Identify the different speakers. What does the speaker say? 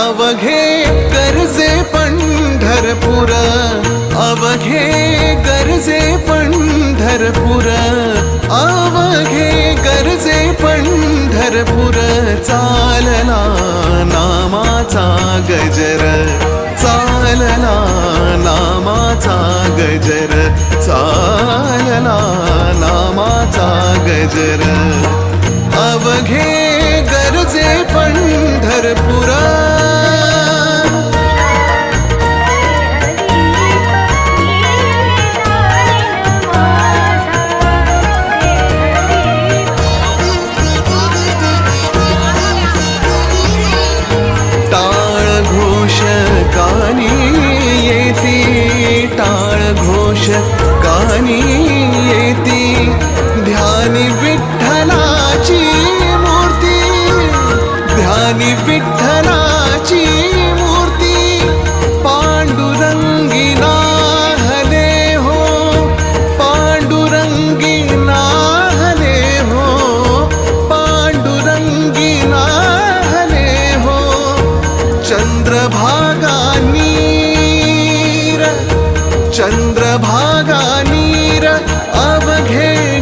Speaker 1: अवघे गरजे पंढरपूर, अवघे गरजे पंढरपूर, अवघे गरजे पंढरपूर. चालला नामाचा गजर, चालला नामाचा गजर, चालला नामाचा गजर. अवघे गरजे पंढरपूर. टाळ घोष कानी येती, टाळ घोष कानी येती. ध्यानी विठ्ठलाची मूर्ती, ध्यानी विठ्ठलाची मूर्ती. पांडुरंगी नाहले हो, पांडुरंगी नाहले हो, पांडुरंगी नाहले हो. चंद्रभागा नीर, चंद्रभागा नीर. अवघे